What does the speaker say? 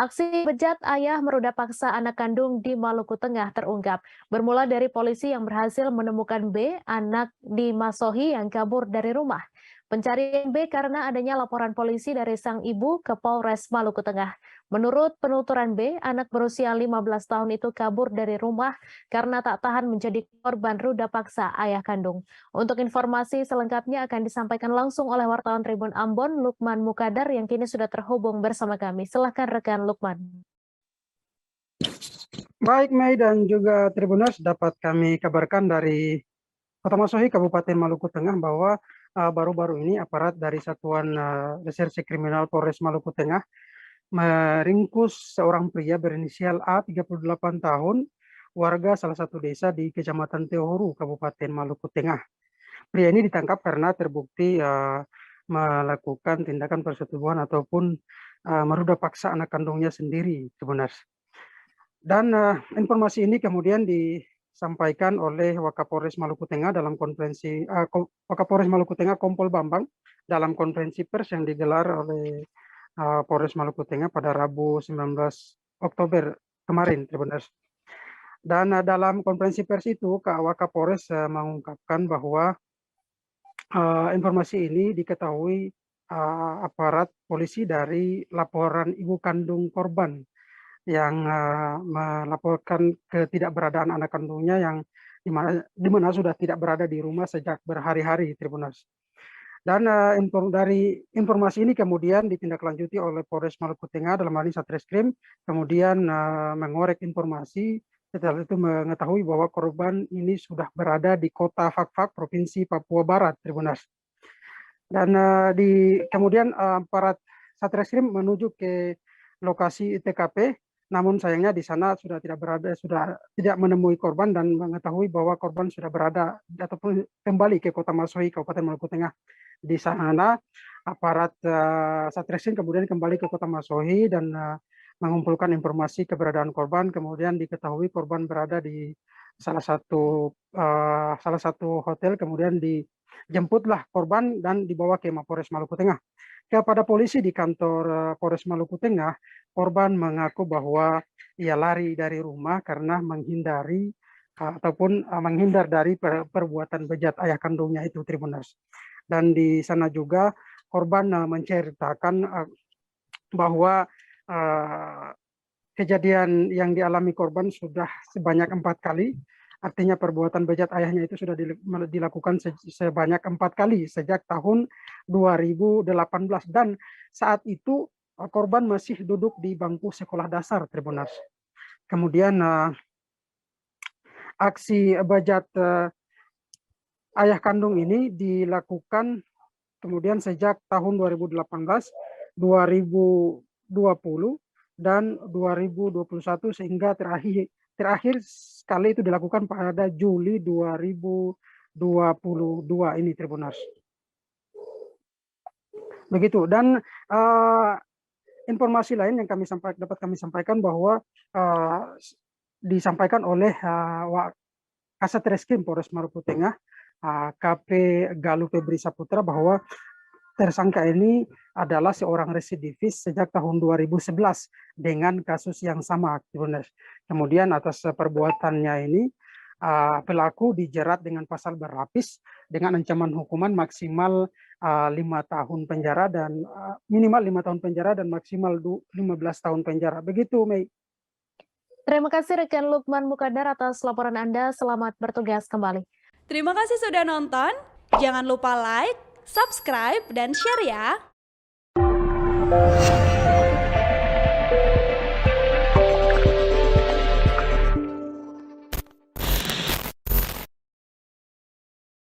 Aksi bejat ayah meruda paksa anak kandung di Maluku Tengah terungkap. Bermula dari polisi yang berhasil menemukan B, anak di Masohi yang kabur dari rumah. Pencarian B karena adanya laporan polisi dari sang ibu ke Polres Maluku Tengah. Menurut penuturan B, anak berusia 15 tahun itu kabur dari rumah karena tak tahan menjadi korban ruda paksa ayah kandung. Untuk informasi selengkapnya akan disampaikan langsung oleh wartawan Tribun Ambon, Lukman Mukadar, yang kini sudah terhubung bersama kami. Silahkan rekan Lukman. Baik, Mei dan juga Tribuners, dapat kami kabarkan dari Kota Masohi, Kabupaten Maluku Tengah bahwa baru-baru ini aparat dari Satuan Reserse Kriminal Polres Maluku Tengah meringkus seorang pria berinisial A, 38 tahun, warga salah satu desa di Kecamatan Teohuru, Kabupaten Maluku Tengah. Pria ini ditangkap karena terbukti melakukan tindakan persetubuhan ataupun meruda paksa anak kandungnya sendiri, Tribuners. Dan informasi ini kemudian disampaikan oleh Wakapolres Maluku Tengah dalam konferensi Wakapolres Maluku Tengah Kompol Bambang dalam konferensi pers yang digelar oleh Polres Maluku Tengah pada Rabu 19 Oktober kemarin, Tribuners. Dan dalam konferensi pers itu Wakapolres mengungkapkan bahwa informasi ini diketahui aparat polisi dari laporan ibu kandung korban yang melaporkan ketidakberadaan anak kandungnya yang di mana sudah tidak berada di rumah sejak berhari-hari, Tribuners. Dan dari informasi ini kemudian ditindaklanjuti oleh Polres Maluku Tengah dalam hal ini Satreskrim, kemudian mengorek informasi, setelah itu mengetahui bahwa korban ini sudah berada di kota Fakfak, Provinsi Papua Barat, Tribuners. Dan kemudian aparat Satreskrim menuju ke lokasi TKP, namun sayangnya di sana sudah tidak menemui korban dan mengetahui bahwa korban sudah berada ataupun kembali ke Kota Masohi, Kabupaten Maluku Tengah. Di sana aparat Satreskrim kemudian kembali ke Kota Masohi dan mengumpulkan informasi keberadaan korban. Kemudian diketahui korban berada di salah satu hotel, kemudian dijemputlah korban dan dibawa ke Mapolres Maluku Tengah. Kepada polisi di kantor Polres Maluku Tengah, korban mengaku bahwa ia lari dari rumah karena menghindar dari perbuatan bejat ayah kandungnya itu, Tribuners. Dan di sana juga korban menceritakan bahwa kejadian yang dialami korban sudah sebanyak 4 kali. Artinya perbuatan bejat ayahnya itu sudah dilakukan sebanyak 4 kali sejak tahun 2018. Dan saat itu korban masih duduk di bangku sekolah dasar, Tribuners. Kemudian aksi bejat ayah kandung ini dilakukan kemudian sejak tahun 2018, 2020, dan 2021 sehingga terakhir sekali itu dilakukan pada Juli 2022 ini, Tribuners. Begitu. Dan informasi lain yang dapat kami sampaikan bahwa disampaikan oleh Kasat Reskrim Polres Maluku Tengah, KP Galuh Febri Saputra, bahwa tersangka ini adalah seorang residivis sejak tahun 2011 dengan kasus yang sama, Tribuners. Kemudian atas perbuatannya ini pelaku dijerat dengan pasal berlapis dengan ancaman hukuman maksimal 5 tahun penjara dan minimal 5 tahun penjara dan maksimal 15 tahun penjara. Begitu, Mei. Terima kasih rekan Lukman Mukadar atas laporan Anda. Selamat bertugas kembali. Terima kasih sudah nonton. Jangan lupa like, subscribe, dan share ya.